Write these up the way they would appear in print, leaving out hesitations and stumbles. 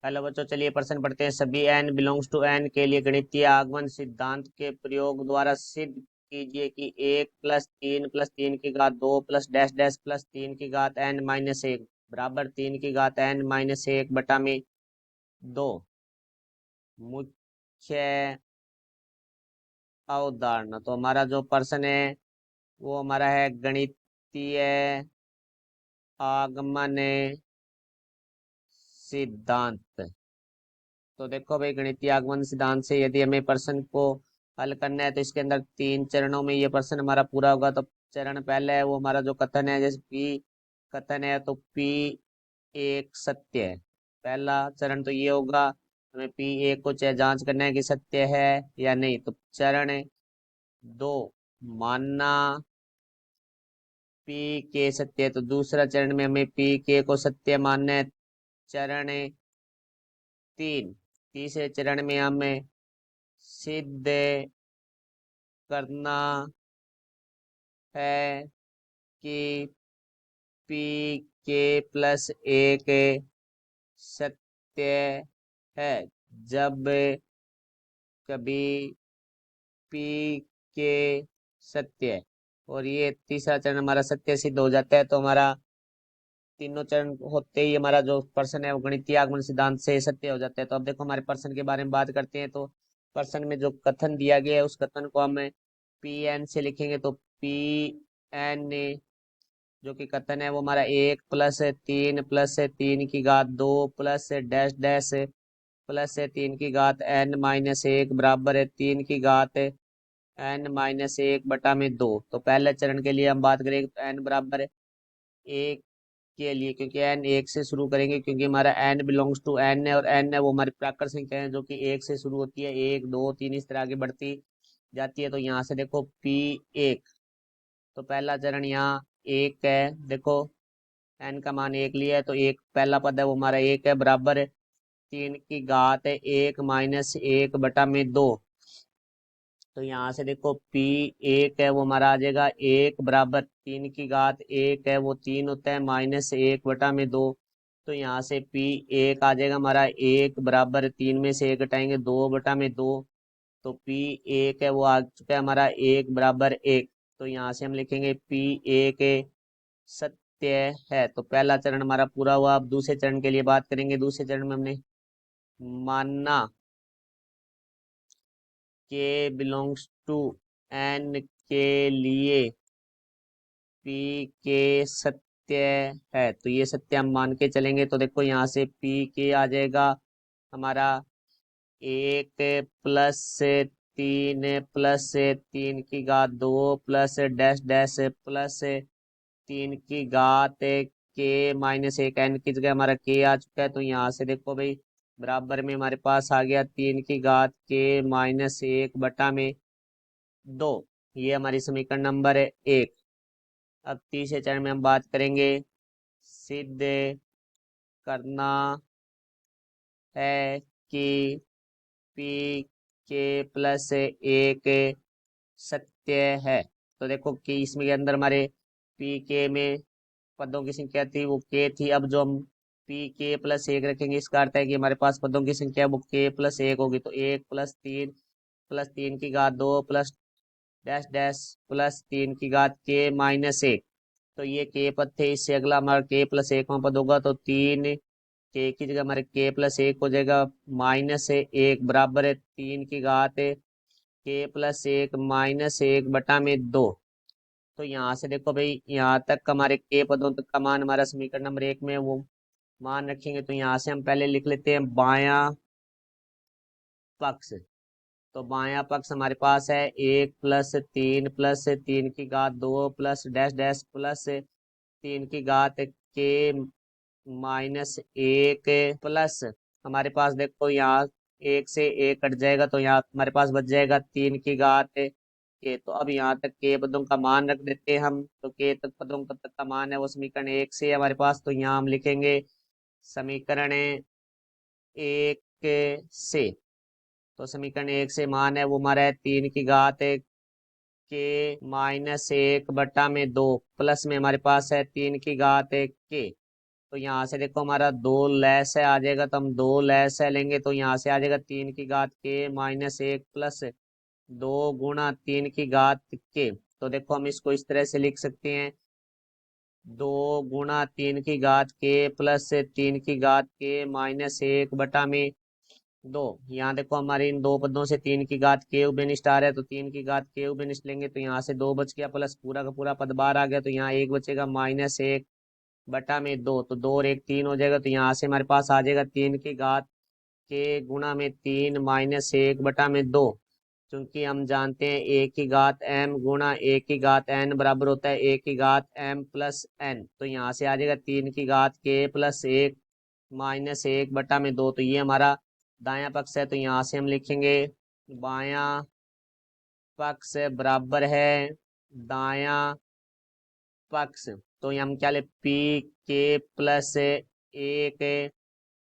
Hello बच्चों, चलिए प्रश्न पढ़ते हैं। सभी n बिलोंग्स टू n के लिए गणितीय आगमन सिद्धांत के प्रयोग द्वारा सिद्ध कीजिए कि 1 + 3 + 3 की घात 2 प्लस डैश डैश प्लस 3 की घात n-1 बराबर 3 की घात n-1 बटा में 2। मुख्य अवधारणा। तो हमारा जो प्रश्न है वो हमारा है गणितीय आगमन सिद्धांत। तो देखो भाई, गणितीय आगमन सिद्धांत से यदि हमें प्रश्न को हल करना है तो इसके अंदर 3 चरणों में ये प्रश्न हमारा पूरा होगा। तो चरण पहला है वो हमारा जो कथन है, जैसे पी कथन है तो पी एक सत्य है। पहला चरण तो ये होगा, हमें पी एक को चाहे जांच करना है कि सत्य है या नहीं। तो चरण 2, मानना पी के सत्य है। तो दूसरा चरण में हमें पी के को सत्य मानना है। चरण 3, तीसरे चरण में हमें सिद्ध करना है कि पी के प्लस एक सत्य है जब कभी पी के सत्य है। और ये तीसरा चरण हमारा सत्य सिद्ध हो जाता है। तो हमारा तीनों चरण होते ही हमारा जो प्रश्न है वो गणितीय आगमन सिद्धांत से सत्य हो जाता है। तो अब देखो हमारे प्रश्न के बारे में बात करते हैं। तो प्रश्न में जो कथन दिया गया है उस कथन को हम पी एन से लिखेंगे। तो पी एन जो कि कथन है वो हमारा 1 + 3 + 3 की घात 2 प्लस डैश डैश प्लस 3 की घात n-1 बराबर है 3 की घात n-1 बटा में 2। तो पहले चरण के लिए हम बात करेंगे तो n बराबर है 1 के लिए, क्योंकि n 1 से शुरू करेंगे, क्योंकि हमारा n बिलोंग्स टू n है और n है वो हमारी प्राकृत संख्या है जो कि 1 से शुरू होती है। 1 2 3 इस तरह आगे बढ़ती जाती है। तो यहाँ से देखो p1, तो पहला चरण यहाँ 1 है। देखो n का मान 1 लिया है तो एक पहला पद है वो हमारा 1 है, बराबर 3 की घात 1 - 1 बटा में 2। तो यहाँ से देखो p1 है वो हमारा आ जाएगा 1 बराबर 3 की घात 1 है वो 3 होता है -1 बटा में 2। तो यहाँ से p1 आ जाएगा हमारा 1 बराबर 3 में से 1 घटाएंगे 2 बटा में 2। तो p1 है वो आ चुका है हमारा 1 बराबर 1। तो यहाँ से हम लिखेंगे p1 सत्य है। तो पहला चरण हमारा पूरा हुआ। अब दूसरे चरण के लिए बात करेंगे। दूसरे चरण में हमने मानना के बिलोंग्स टू n के लिए पी के सत्य है। तो ये सत्य हम मान के चलेंगे। तो देखो यहाँ से पी के आ जाएगा हमारा 1 + 3 + 3 की घात 2 प्लस डैश डैश प्लस 3 की घात k - 1 n की जगह हमारा k आ चुका है। तो यहाँ से देखो भाई, बराबर में हमारे पास आ गया 3 की घात k - 1 बटा में 2। ये हमारी समीकरण नंबर 1। अब तीसरे चरण में हम बात करेंगे सिद्ध करना है कि पी के प्लस एक सत्य है। तो देखो कि इसमें के अंदर हमारे पी के में पदों की संख्या थी वो के थी। अब जो हम पी के प्लस 1 रखेंगे इसका अर्थ है कि हमारे पास पदों की संख्या वो के प्लस 1 होगी। तो 1 + 3 + 3 की घात 2 प्लस डैश डैश प्लस 3 की घात k - 1। तो ये के पद थे। इससे अगला हमारा k+1 पद होगा। तो 3 की जगह हमारे k+1 हो जाएगा -1 बराबर है 3 की घात k+1 - 1 बटा में 2। तो यहाँ से देखो भाई, यहाँ तक हमारे के पदों तक का मान हमारा समीकरण नंबर 1 में वो मान रखेंगे। तो यहाँ से हम पहले लिख लेते हैं बायां पक्ष। तो बायां पक्ष हमारे पास है 1 + 3 + 3 की घात 2 प्लस डैश डैश प्लस 3 की घात k - 1 प्लस हमारे पास देखो यहाँ 1 से 1 कट जाएगा तो यहाँ हमारे पास बच जाएगा 3 की घात के। तो अब यहाँ तक के पदों का मान रख देते हैं हम। तो के तक पदों का तक का मान है वो समीकरण 1 से है हमारे पास। तो यहाँ हम लिखेंगे समीकरण 1 से। तो समीकरण 1 से मान है वो हमारा है 3 की घात k - 1 बटा में 2 प्लस में हमारे पास है 3 की घात के। तो यहाँ से देखो हमारा 2 लेस है आ जाएगा, तो हम 2 है लेंगे, तो यहाँ से आ जाएगा 3 की घात k-1 प्लस 2 गुणा 3 की घात k। तो देखो हम इसको इस तरह से लिख सकते हैं, 2 गुणा 3 की घात k प्लस 3 की घात k-1 यहाँ देखो हमारी इन दो पदों से 3 की घात k∞ है, तो 3 की घात k∞ लेंगे, तो यहाँ से 2 बच गया, प्लस पूरा का पूरा पद बाहर आ गया, तो यहाँ 1 बचेगा, -1/2, तो 2 और 1 3 हो जाएगा, तो यहाँ से हमारे पास आ जाएगा 3 की घात k×3 -1/2। क्योंकि हम जानते हैं a⁻m गुणा a⁻n बराबर होता है a⁻m+n, तो यहाँ से आ जाएगा 3 की घात k+1 -1/2। तो ये हमारा दायां पक्ष है, तो यहाँ से हम लिखेंगे बायां पक्ष बराबर है दायां पक्ष। तो ये हम क्या ले, pk+1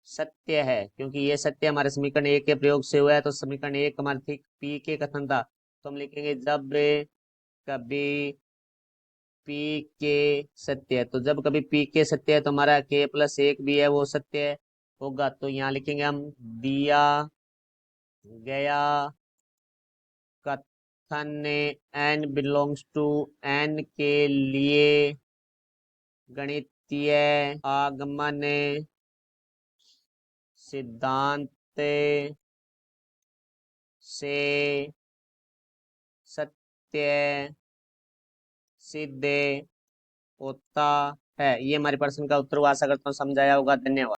सत्य है, क्योंकि ये सत्य हमारे समीकरण 1 के प्रयोग से हुआ है, तो समीकरण 1 हमारे ठीक पी के कथन था, तो हम लिखेंगे जब कभी पी के सत्य है, तो जब कभी पी के सत्य है तो हमारा k+1 भी है वो सत्य होगा। तो यहाँ लिखेंगे हम दिया गया कथन n बिलोंग्स टू n के लिए गणितीय आगमन सिद्धांत से सत्य सिद्ध होता है। ये हमारे प्रश्न का उत्तर हुआ, आशा करता हूँ समझाया होगा। धन्यवाद।